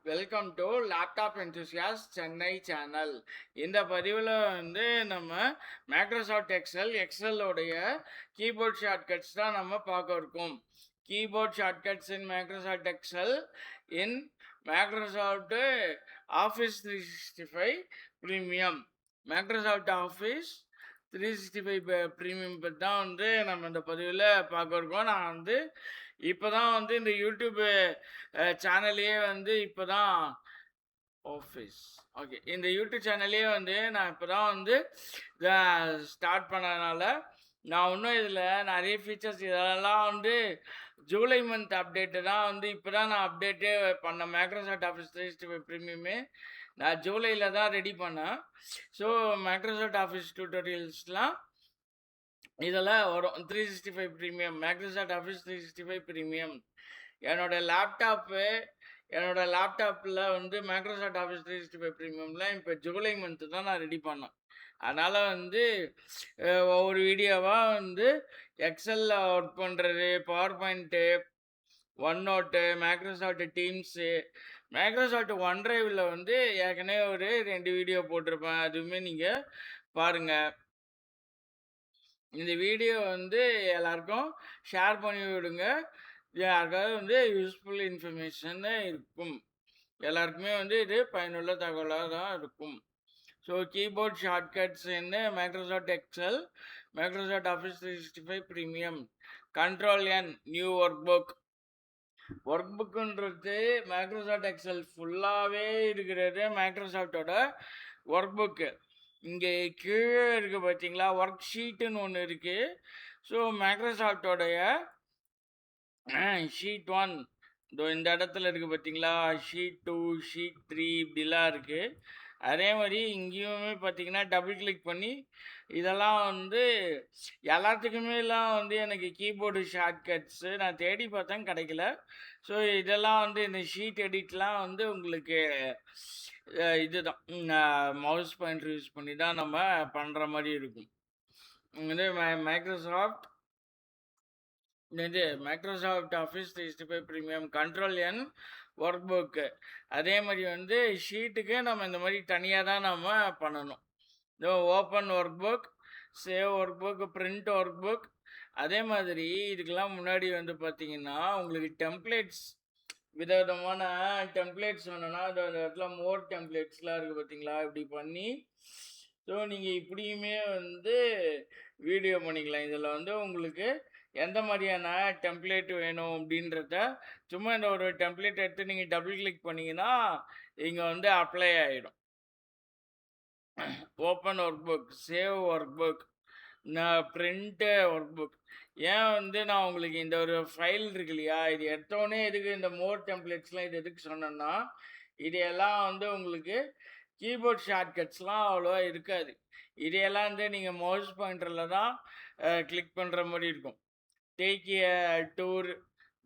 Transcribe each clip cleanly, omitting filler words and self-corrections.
Welcome to laptop enthusiast Chennai channel. இந்த பதிவில் நம்ம மைக்ரோசாஃப்ட் எக்ஸலோடைய கீபோர்ட் ஷார்ட்கட்ஸ் தான் நம்ம பார்க்க இருக்கோம். கீபோர்ட் ஷார்ட்கட்ஸ் இன் மைக்ரோசாஃப்ட் எக்ஸல் இன் Microsoft Office 365 premium. Microsoft Office 365 premium பற்றி தான் நம்ம இந்த பதிவில் பார்க்க இருக்கோம். நான் இப்போ தான் இந்த யூடியூப் சேனல்லையே இப்போ தான் ஆஃபீஸ் ஓகே இந்த யூடியூப் சேனல்லையே நான் இப்போ தான் ஸ்டார்ட் பண்ணதுனால நான் இன்னும் இதில் நிறைய ஃபீச்சர்ஸ் இதெல்லாம் ஜூலை மந்த் அப்டேட்டு தான் இப்போ தான் நான் அப்டேட்டே பண்ணேன். மைக்ரோசாஃப்ட் ஆஃபீஸ் 365 ப்ரீமியமே நான் ஜூலையில் தான் ரெடி பண்ணேன். ஸோ மைக்ரோசாஃப்ட் ஆஃபீஸ் டியூட்டோரியல்ஸ்லாம் இதில் வரும். 365 ப்ரீமியம், மைக்ரோசாஃப்ட் ஆஃபீஸ் 365 ப்ரீமியம். என்னோடய லேப்டாப்பில் மைக்ரோசாஃப்ட் ஆஃபீஸ் 365 ப்ரீமியமில் இப்போ ஜூலை மந்த்து தான் நான் ரெடி பண்ணேன். அதனால் ஒவ்வொரு வீடியோவாக எக்ஸலில் ஒர்க் பண்ணுறது, PowerPoint, OneNote, Microsoft Teams, Microsoft ஒன் ட்ரைவில் ஏற்கனவே ஒரு 2 வீடியோ போட்டிருப்பேன். அதுவுமே நீங்கள் பாருங்கள். இந்த வீடியோ எல்லாருக்கும் ஷேர் பண்ணி விடுங்க. யாருக்காவது யூஸ்ஃபுல் இன்ஃபர்மேஷன் இருக்கும். எல்லாருக்குமே இது பயனுள்ள தகவலாக தான் இருக்கும். So keyboard shortcuts Microsoft Excel, Microsoft Office 365 premium. Control N new ஒர்க் புக்குன்றது மைக்ரோசாஃப்ட் எக்ஸல் ஃபுல்லாகவே இருக்கிறது. மைக்ரோசாஃப்டோட ஒர்க் புக்கு இங்கே கீழே இருக்குது பார்த்தீங்களா, ஒர்க் ஷீட்டுன்னு ஒன்று இருக்குது. ஸோ மைக்ரோசாஃப்டோடைய ஷீட் 1 இந்த இடத்துல இருக்குது பார்த்தீங்களா, ஷீட் 2, ஷீட் 3 இப்படிலாம் இருக்குது. அதே மாதிரி இங்கேயுமே பார்த்தீங்கன்னா டபுள் கிளிக் பண்ணி இதெல்லாம் எல்லாத்துக்குமேலாம் எனக்கு கீபோர்டு ஷார்ட்கட்ஸு நான் தேடி பார்த்தேன், கிடைக்கல. ஸோ இதெல்லாம் இந்த ஷீட் எடிட்லாம் உங்களுக்கு இதுதான் மவுஸ் பாயிண்டர் யூஸ் பண்ணி தான் நம்ம பண்ணுற மாதிரி இருக்கும். மைக்ரோசாஃப்ட் ஆஃபீஸ் 365 ப்ரீமியம் கண்ட்ரோல் என் ஒர்க் புக்கு. அதே மாதிரி ஷீட்டுக்கு நம்ம இந்த மாதிரி தனியாக தான் நம்ம பண்ணணும். Open work book, save work book, print work book. அதே மாதிரி இதுக்கெல்லாம் முன்னாடி பார்த்தீங்கன்னா உங்களுக்கு டெம்ப்ளேட்ஸ், விதவிதமான டெம்ப்ளேட்ஸ் வேணும்னா அந்த இடத்துல மோர் டெம்ப்ளேட்ஸ்லாம் இருக்குது பார்த்தீங்களா, இப்படி பண்ணி ஸோ நீங்கள் இப்படியுமே வீடியோ பண்ணிக்கலாம். இதில் உங்களுக்கு எந்த மாதிரியான டெம்ப்ளேட் வேணும் அப்படின்றத சும்மா இந்த ஒரு டெம்ப்ளேட் எடுத்து நீங்கள் டபுள் கிளிக் பண்ணிங்கன்னா இங்கே அப்ளை ஆகிடும். Open work book, save work book, print work book. ஏன் நான் உங்களுக்கு இந்த ஒரு ஃபைல் இருக்கு இல்லையா, இது எடுத்தோடனே எதுக்கு இந்த மோர் டெம்ப்ளேட்ஸ்லாம் இது எதுக்கு சொன்னேன்னா, இதையெல்லாம் உங்களுக்கு கீபோர்ட் ஷார்ட்கட்ஸ்லாம் அவ்வளோவா இருக்காது. இதையெல்லாம் நீங்கள் மவுஸ் பாயிண்டரில் தான் கிளிக் பண்ணுற மாதிரி இருக்கும். Take a tour,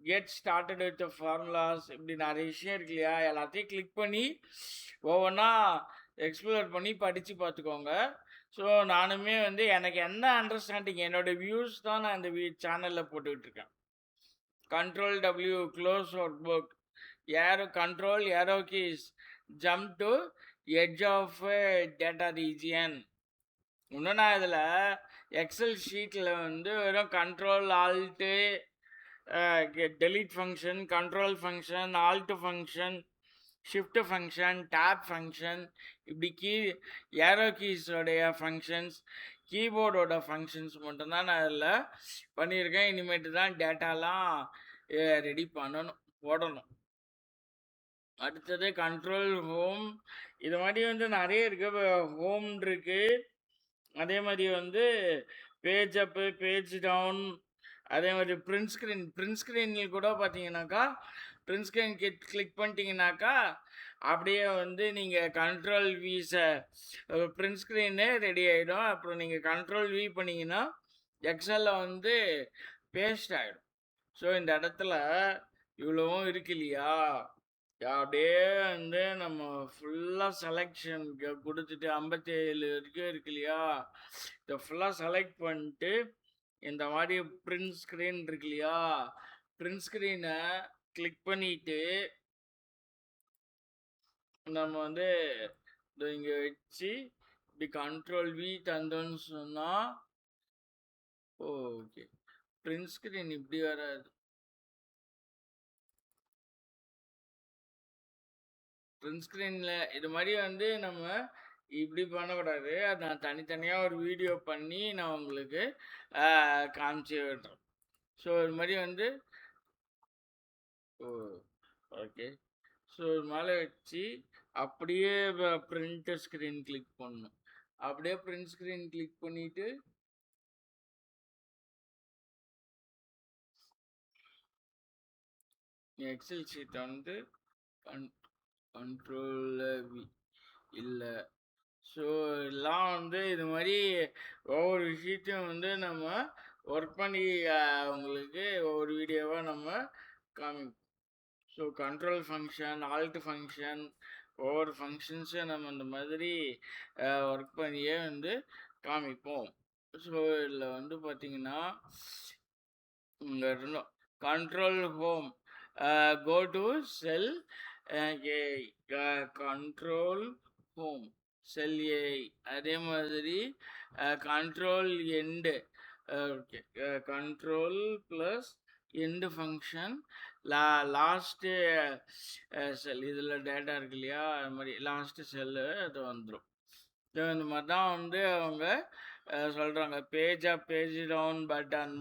get started with formulas, இப்படி நிறைய விஷயம் இருக்கு இல்லையா, எல்லாத்தையும் கிளிக் பண்ணி ஒவ்வொன்றா எக்ஸ்ப்ளோர் பண்ணி படித்து பார்த்துக்கோங்க. ஸோ நானுமே எனக்கு என்ன அண்டர்ஸ்டாண்டிங், என்னோடய வியூஸ் தான் நான் இந்த சேனலில் போட்டுக்கிட்டுருக்கேன். Control W close workbook, control arrow keys jump to edge of data region. இன்னும் நான் இதில் எக்ஸல் ஷீட்டில் வெறும் control alt delete function, control function, alt function, shift function, tab function, இப்படி ஏரோ கீஸோடைய ஃபங்க்ஷன்ஸ், கீபோர்டோட ஃபங்க்ஷன்ஸ் மட்டும்தான் நான் அதில் பண்ணியிருக்கேன். இனிமேட்டு தான் டேட்டாலாம் ரெடி போடணும். அடுத்தது கண்ட்ரோல் ஹோம். இது மாதிரி நிறைய இருக்குது. ஹோம் இருக்குது, அதே மாதிரி பேஜ் அப்பு, பேஜ் டவுன், அதே மாதிரி பிரிண்ட் ஸ்க்ரீனில் கூட பார்த்தீங்கன்னாக்கா, பிரிண்ட் ஸ்க்ரீன் கிளிக் பண்ணிட்டீங்கன்னாக்கா அப்படியே நீங்கள் கண்ட்ரோல் விஸை பிரிண்ட் ஸ்க்ரீனு ரெடி ஆகிடும். அப்புறம் நீங்கள் கண்ட்ரோல் வி பண்ணிங்கன்னா எக்ஸலில் பேஸ்ட் ஆகிடும். ஸோ இந்த இடத்துல இவ்வளவும் இருக்கு இல்லையா, அப்படியே நம்ம ஃபுல்லாக செலெக்ஷன் கொடுத்துட்டு 57 வரைக்கும் இருக்கு இல்லையா, இதை ஃபுல்லாக செலக்ட் பண்ணிட்டு இந்த மாதிரி பிரிண்ட் ஸ்க்ரீன் இருக்கு இல்லையா, பிரிண்ட் ஸ்க்ரீனை கிளிக் பண்ணிவிட்டு நம்ம வந்து இங்கே வச்சு இப்படி கண்ட்ரோல் வி தந்தோன்னு சொன்னால் ஓகே பிரிண்ட் ஸ்க்ரீன் இப்படி வராது. பிரிண்ட் ஸ்க்ரீனில் இது மாதிரி வந்து நம்ம இப்படி பண்ணக்கூடாது. அது நான் தனித்தனியாக ஒரு வீடியோ பண்ணி நான் உங்களுக்கு காமிச்சு விடுறேன். ஸோ இது மாதிரி வந்து ஓகே. ஸோ இது மேலே வச்சு அப்படியே பிரிண்ட் ஸ்க்ரீன் கிளிக் பண்ணணும். அப்படியே பிரிண்ட் ஸ்க்ரீன் கிளிக் பண்ணிவிட்டு எக்ஸல் ஷீட்டை வந்து கண்ட்ரோல் வி இல்லை. ஸோ எல்லாம் வந்து இது மாதிரி ஒவ்வொரு விஷயத்தையும் வந்து நம்ம ஒர்க் பண்ணி உங்களுக்கு ஒவ்வொரு வீடியோவாக நம்ம காமிப்போம். So control function, alt function, ஒவ்வொரு ஃபங்க்ஷன்ஸும் நம்ம இந்த மாதிரி ஒர்க் பண்ணியே வந்து காமிப்போம். ஸோ இதில் வந்து பார்த்திங்கன்னா இங்கே இருந்தோம் control home, go to cell control home cell A. அதே மாதிரி control end, okay control plus end function last cell. இதில் டேட்டா இருக்கு இல்லையா, அது மாதிரி லாஸ்ட்டு செல்லு அது வந்துடும். ஸோ இந்த மாதிரி தான் வந்து அவங்க சொல்கிறாங்க. Page up, page down button,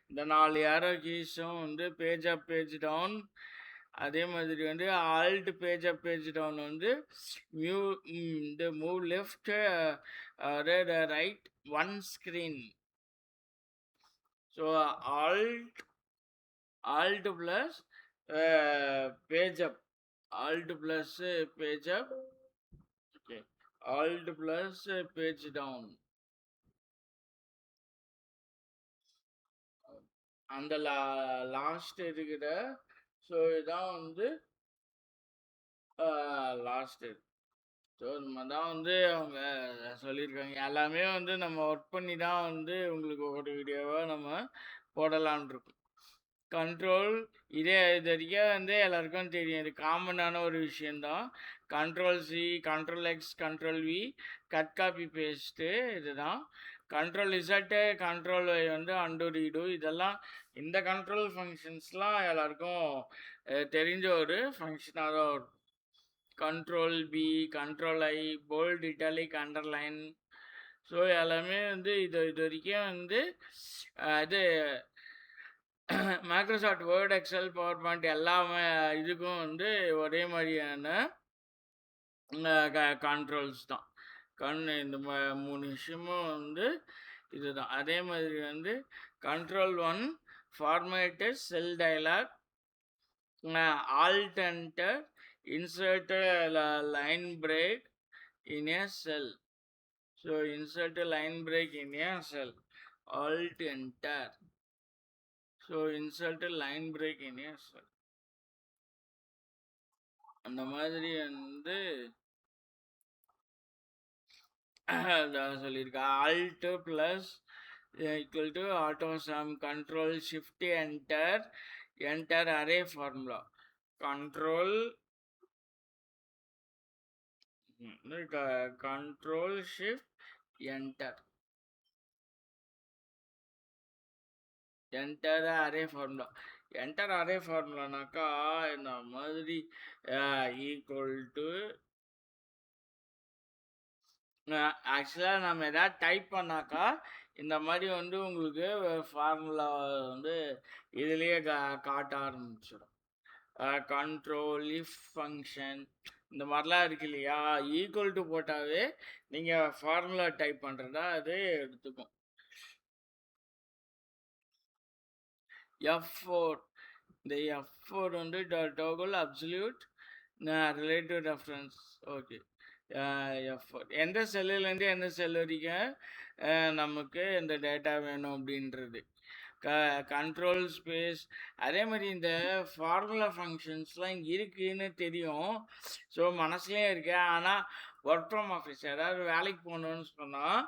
இந்த 4 ஏரோ கீஸும் வந்து பேஜ் அப், பேஜ் டவுன். அதே மாதிரி வந்து alt page up, page down வந்து இந்த move left right one screen. So alt plus page up, alt plus page up, okay alt plus page down. அந்த last இருக்கிற. So இதான் வந்து லாஸ்ட்டு. ஸோ இந்த மாதிரி தான் வந்து அவங்க சொல்லியிருக்காங்க. எல்லாமே வந்து நம்ம ஒர்க் பண்ணி தான் வந்து உங்களுக்கு ஒரு வீடியோவாக நம்ம போடலான் இருக்கோம். கண்ட்ரோல் இது வரைக்கும் வந்து எல்லாருக்கும் தெரியும், இது காமனான ஒரு விஷயந்தான். Control C, control X, control V, cut copy paste இதுதான். கண்ட்ரோல் இசட்டு, கண்ட்ரோல் ஒய் வந்து அண்டு ரீடு. இதெல்லாம் இந்த கண்ட்ரோல் ஃபங்க்ஷன்ஸ்லாம் எல்லாருக்கும் தெரிஞ்ச ஒரு ஃபங்க்ஷனாக தான் வரும். Control P, control I, bold, italic, underline. So எல்லாமே வந்து இது வரைக்கும் வந்து இது Microsoft Word, Excel, PowerPoint எல்லாமே இதுக்கும் வந்து ஒரே மாதிரியான கண்ட்ரோல்ஸ் தான். இந்த 3 விஷயமும் வந்து இதுதான். அதே மாதிரி வந்து control 1 format cell dialog, alt enter, insert line break in a cell. So insert a line break in a cell, alt enter. So insert a line break in a cell. அந்த மாதிரி வந்து சொல்லியிருக்கா. Alt plus equal to autosum, control shift enter, enter array formula, control control shift enter, enter array formula. Enter array ஃபார்முலானாக்கா இந்த மாதிரி equal to ஆக்சுவலாக நம்ம எதாவது டைப் பண்ணாக்கா இந்த மாதிரி வந்து உங்களுக்கு ஃபார்முலா வந்து இதுலேயே காட்ட ஆரம்பிச்சிடும். கண்ட்ரோல் இஃப் ஃபங்க்ஷன் இந்த மாதிரிலாம் இருக்கு இல்லையா, ஈக்குவல் டு போட்டாவே நீங்கள் ஃபார்முலா டைப் பண்ணுறதா அது எடுத்துக்கும். F4, இந்த F4 வந்து toggle absolute relative reference. Okay F4 எந்த செல்லுலேருந்து எந்த செல் வரைக்கும் நமக்கு இந்த டேட்டா வேணும் அப்படின்றது. Control space. அதே மாதிரி இந்த ஃபார்முலா ஃபங்க்ஷன்ஸ்லாம் இங்கே இருக்குதுன்னு தெரியும். ஸோ மனசுலேயே இருக்கு. ஆனால் ஒர்க் ஃப்ரம் ஆஃபீஸ் ஏதாவது வேலைக்கு போகணுன்னு சொன்னால்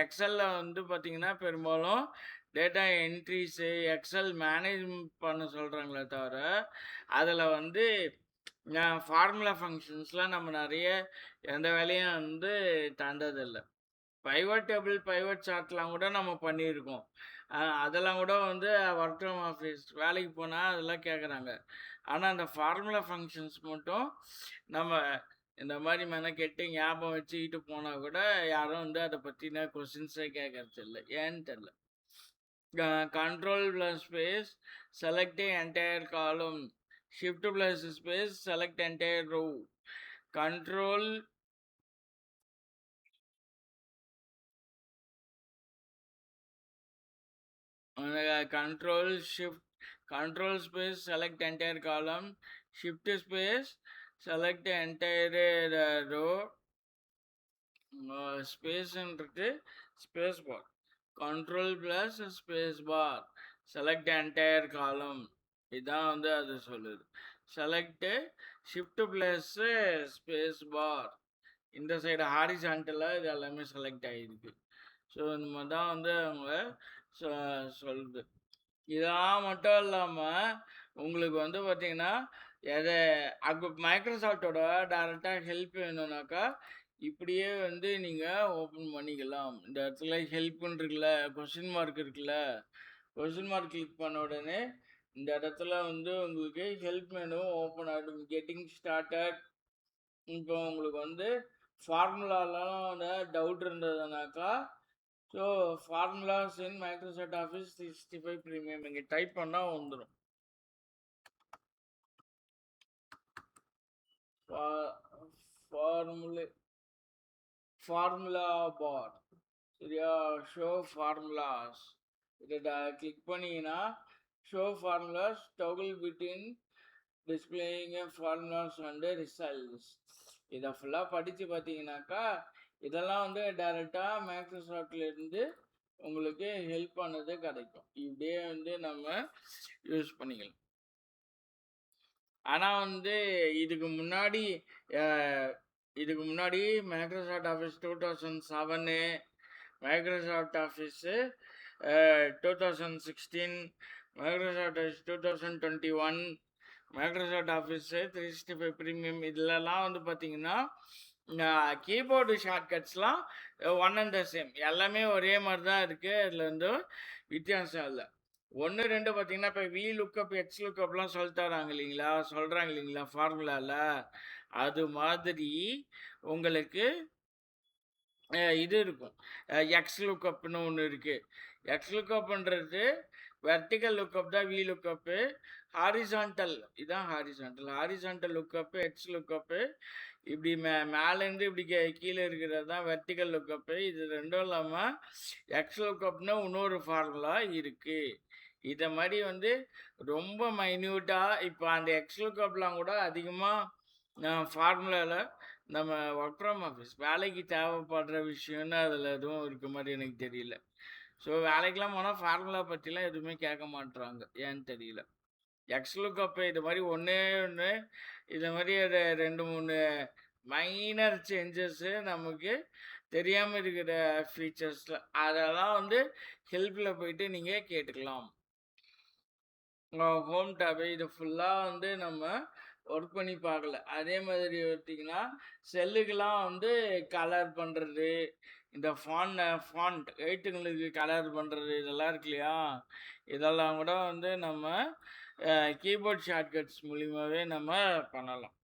எக்ஸலில் வந்து பார்த்திங்கன்னா பெரும்பாலும் டேட்டா என்ட்ரிஸு எக்ஸல் மேனேஜ் பண்ண சொல்கிறாங்களே தவிர அதில் வந்து ஃபார்முலா ஃபங்க்ஷன்ஸ்லாம் நம்ம நிறைய எந்த வேலையும் வந்து தந்ததில்லை. பைவட் டேபிள் பைவட் சார்ட்லாம் கூட நம்ம பண்ணியிருக்கோம். அதெல்லாம் கூட வந்து ஒர்க் ஃப்ரம் ஆஃபீஸ் வேலைக்கு போனால் அதெல்லாம் கேட்குறாங்க. ஆனால் அந்த ஃபார்முலா ஃபங்க்ஷன்ஸ் மட்டும் நம்ம இந்த மாதிரி மெனக்கெட்டு ஞாபகம் வச்சுக்கிட்டு போனால் கூட யாரும் வந்து அதை பற்றின கொஸ்டின்ஸே கேட்கறது இல்லை. ஏன்னு தெரில. Control plus space select entire column, shift plus space select entire row, control control space select entire column, shift space select entire row, space ன்றது space bar, control plus space bar select entire column. இதான் வந்து அது சொல்லுது. select shift plus space bar. இந்த side ஹாரிசான்டலாக இது எல்லாமே select ஆகிருக்கு. So இந்த மாதிரி தான் வந்து அவங்க சொல்லுது. இதெல்லாம் மட்டும் இல்லாமல் உங்களுக்கு வந்து பார்த்தீங்கன்னா எதை அப்போ மைக்ரோசாஃப்டோட டைரெக்டாக ஹெல்ப் வேணும்னாக்கா இப்படியே வந்து நீங்கள் ஓப்பன் பண்ணிக்கலாம். இந்த இடத்துல ஹெல்ப்னு இருக்குல்ல, கொஸ்டின் மார்க் இருக்குல்ல, கொஸ்டின் மார்க் கிளிக் பண்ண உடனே இந்த இடத்துல வந்து உங்களுக்கு ஹெல்ப் மெனு ஓப்பன் ஆகிடும். Getting started. இப்போ உங்களுக்கு வந்து ஃபார்முலாலாம் டவுட் இருந்ததுனாக்கா, so formulas in Microsoft Office 365 premium இங்கே டைப் பண்ணால் வந்துடும். ஃபார்முலா பார் சரியா, ஷோ ஃபார்முலாஸ் இதை கிளிக் பண்ணிங்கன்னா show formulas toggle between displaying formulas and results. இதை ஃபுல்லாக படித்து பார்த்தீங்கன்னாக்கா இதெல்லாம் வந்து டைரெக்டாக மைக்ரோசாஃப்ட்லேருந்து உங்களுக்கு ஹெல்ப் பண்ணது கிடைக்கும். இப்படியே வந்து நம்ம யூஸ் பண்ணிக்கலாம். ஆனால் வந்து இதுக்கு முன்னாடி Microsoft Office 2007, Microsoft Office 2016, Microsoft Office 2021, Microsoft Office 365 premium இதிலலாம் வந்து பார்த்தீங்கன்னா கீபோர்டு ஷார்ட்கட்ஸ்லாம் ஒன் அண்ட் த சேம், எல்லாமே ஒரே மாதிரி தான் இருக்குது. அதில் வந்து வித்தியாசம் இல்லை. 1, 2 பார்த்தீங்கன்னா இப்போ வி லுக்கப் எக்ஸ் லுக்கப்லாம் சொல்கிறாங்க இல்லைங்களா ஃபார்முலாவில். அது மாதிரி உங்களுக்கு இது இருக்கும், எக்ஸ் லுக்கப்னு ஒன்று இருக்குது. எக்ஸ் லுக்கப்ன்றது வெர்டிக்கல் லுக்கப் தான் வி லுக்கப்பு, ஹாரிசான்டல் இதான் ஹாரிசான்டல் லுக்கப்பு எக்ஸ் லுக்கப்பு. இப்படி மேலேருந்து இப்படி கீழே இருக்கிறது தான் வெர்டிக்கல் லுக்கப்பு. இது ரெண்டும் இல்லாமல் எக்ஸ் லுக்கப்னு இன்னொரு ஃபார்முலா இருக்குது. இதை மாதிரி வந்து ரொம்ப மைன்யூட்டாக இப்போ அந்த எக்ஸ் லுக்கப்லாம் கூட அதிகமாக ஃபார்முலாவில் நம்ம ஒர்க் ஃப்ரம் ஆஃபீஸ் வேலைக்கு தேவைப்படுற விஷயம்னு அதில் எதுவும் இருக்க மாதிரி எனக்கு தெரியல. ஸோ வேலைக்கெலாம் போனால் ஃபார்முலா பற்றிலாம் எதுவுமே கேட்க மாட்டுறாங்க, ஏன்னு தெரியல. எக்ஸ் லுக்கப் இது மாதிரி ஒன்று இது மாதிரி 2, 3 மைனர் சேஞ்சஸ்ஸு நமக்கு தெரியாமல் இருக்கிற ஃபீச்சர்ஸில் அதெல்லாம் வந்து ஹெல்ப்பில் போயிட்டு நீங்கள் கேட்டுக்கலாம். ஹோம் டேபு இது ஃபுல்லாக வந்து நம்ம ஒர்க் பண்ணி பார்க்கல. அதே மாதிரி பார்த்தீங்கன்னா செல்லுக்கெலாம் வந்து கலர் பண்ணுறது, இந்த ஃபாண்ட் எழுத்துங்களுக்கு கலர் பண்ணுறது இதெல்லாம் இருக்கு இல்லையா, இதெல்லாம் கூட வந்து நம்ம கீபோர்ட் ஷார்ட்கட்ஸ் மூலிமாவே நம்ம பண்ணலாம்.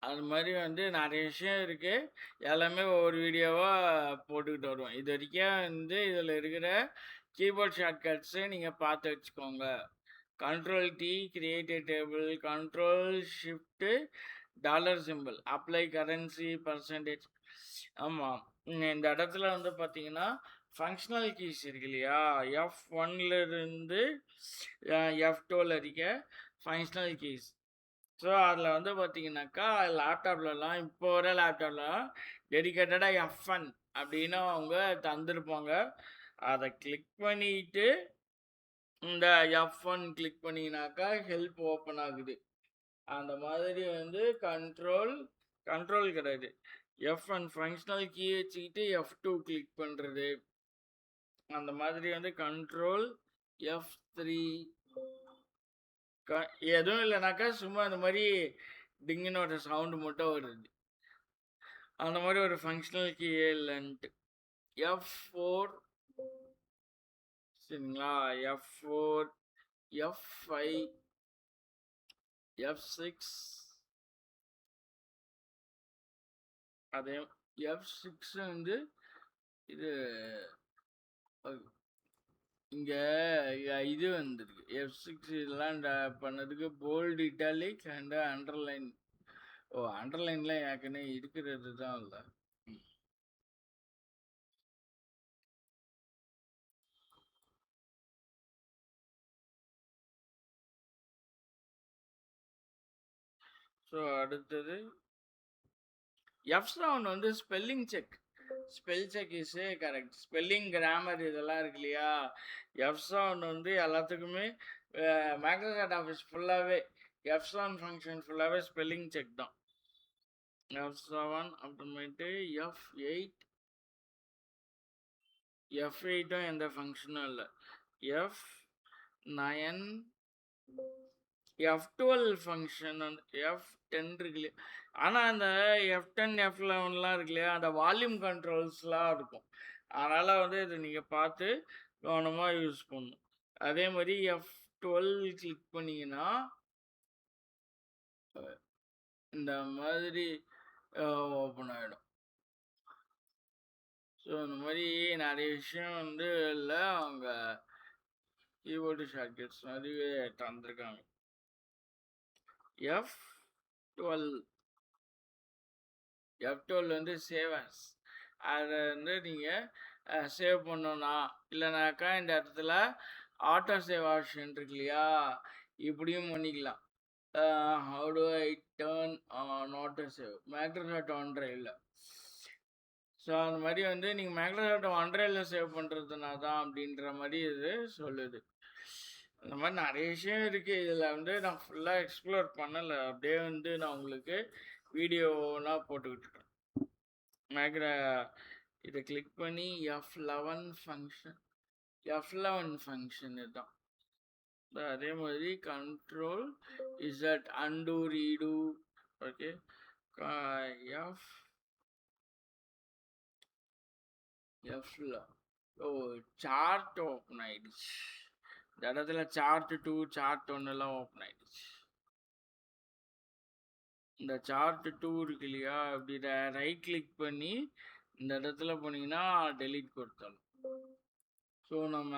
அது மாதிரி வந்து நிறைய விஷயம் இருக்குது. எல்லாமே ஒவ்வொரு வீடியோவாக போட்டுக்கிட்டு வருவோம். இது வரைக்கும் வந்து இதில் இருக்கிற கீபோர்ட் ஷார்ட்கட்ஸு நீங்கள் பார்த்து வச்சுக்கோங்க. Control D create a table, control shift dollar simple, apply currency percentage. ஆமாம், இந்த இடத்துல வந்து பார்த்தீங்கன்னா ஃபங்க்ஷனல் கீஸ் இருக்கு இல்லையா, F1லேருந்து F12 வரைக்கும் ஃபங்க்ஷனல் கீஸ். ஸோ அதில் வந்து பார்த்தீங்கன்னாக்கா லேப்டாப்லலாம் இப்போ வர லேப்டாப்லாம் டெடிக்கேட்டடாக F1 அப்படின்னு அவங்க தந்திருப்பாங்க. அதை கிளிக் பண்ணிட்டு இந்த F1 கிளிக் பண்ணிங்கனாக்கா ஹெல்ப் ஓப்பன் ஆகுது. அந்த மாதிரி வந்து கண்ட்ரோல் கிடையாது, F1 ஃபங்க்ஷனல் கீ வச்சுக்கிட்டு F2 கிளிக் பண்ணுறது. அந்த மாதிரி வந்து கண்ட்ரோல் F3 எதுவும் இல்லைனாக்கா சும்மா இந்த மாதிரி டிங்குன்னு ஒரு சவுண்டு மட்டும் வருது. அந்த மாதிரி ஒரு ஃபங்க்ஷனல் கீ இல்லைன்ட்டு. F4 சரிங்களா? F4, F5, F6 அதே F6 வந்து இது இங்க இது வந்துருக்கு. F6 இதெல்லாம் பண்ணதுக்கு போல்டு, இட்டாலிக் அண்ட் அண்டர்லைன். அண்டர்லைன்லாம் ஏற்கனவே இருக்கிறது தான் இல்லை. ஸோ அடுத்தது F7 வந்து spelling check. Spell check is correct. Spelling, grammar இதெல்லாம் இருக்கு இல்லையா? F7 வந்து எல்லாத்துக்குமே மைக்ரோசாஃப்ட் ஆஃபீஸ் ஃபுல்லாகவே F7 ஃபங்க்ஷன் ஃபுல்லாகவே ஸ்பெல்லிங் செக் தான். F7 அப்புறமேட்டு F8. F8ம் எந்த ஃபங்க்ஷனும் இல்லை. F9, F12 ஃபங்க்ஷன் வந்து F10 இருக்கு இல்லையா? ஆனால் அந்த F10, F11லாம் இருக்கு இல்லையா? அந்த வால்யூம் கண்ட்ரோல்ஸ்லாம் இருக்கும். அதனால் வந்து இதை நீங்கள் பார்த்து கவனமாக யூஸ் பண்ணணும். அதே மாதிரி F12 கிளிக் பண்ணிங்கன்னா இந்த மாதிரி ஓப்பன் ஆகிடும். ஸோ இந்த மாதிரி நிறைய விஷயம் வந்து இல்லை, அவங்க கீபோர்டு ஷார்ட்கட்ஸ் நிறையவே தந்திருக்காங்க. F12 வந்து சேவஸ். அதை வந்து நீங்கள் சேவ் பண்ணோன்னா இல்லைனாக்கா இந்த இடத்துல ஆட்டோ சேவ் ஆப்ஷன் இருக்கு இல்லையா? இப்படியும் பண்ணிக்கலாம். How to I turn on autosave? Microsoft OneDriveல. ஸோ அந்த மாதிரி வந்து நீங்கள் மைக்ரோசாஃப்ட் OneDriveல சேவ் பண்ணுறதுனா தான் அப்படின்ற மாதிரி இது சொல்லுது. அந்த மாதிரி நிறைய விஷயம் இருக்குது. இதில் வந்து நான் ஃபுல்லாக எக்ஸ்ப்ளோர் பண்ணலை, அப்படியே வந்து நான் உங்களுக்கு வீடியோலாம் போட்டுக்கிட்டு இருக்கேன். இதை கிளிக் பண்ணி F11 ஃபங்க்ஷன் இதுதான். அதே மாதிரி control Z undo redo. Okay, chart open ஆயிடுச்சு. இந்த இடத்துல சார்ட் 2, சார்ட் 1 ஓப்பன் ஆயிடுச்சு. இந்த சார்ட் 2 இருக்கு இல்லையா? அப்படி ரைட் கிளிக் பண்ணி இந்த இடத்துல போனீங்கன்னா டெலீட் கொடுத்தாலும். ஸோ நம்ம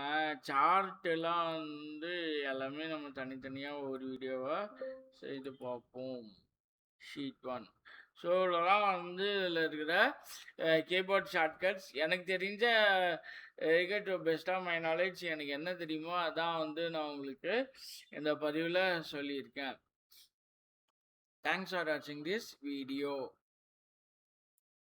சார்ட்டெல்லாம் வந்து எல்லாமே நம்ம தனித்தனியாக ஒரு வீடியோவாக செய்து பார்ப்போம். ஷீட் 1. ஸோ இதெல்லாம் வந்து இதில் இருக்கிற கீபோர்ட் ஷார்ட்கட்ஸ். எனக்கு தெரிஞ்ச to best of my knowledge எனக்கு என்ன தெரியுமோ அதான் வந்து நான் உங்களுக்கு இந்த பதிவில் சொல்லியிருக்கேன். தேங்க்ஸ் ஃபார் வாட்சிங் திஸ் வீடியோ.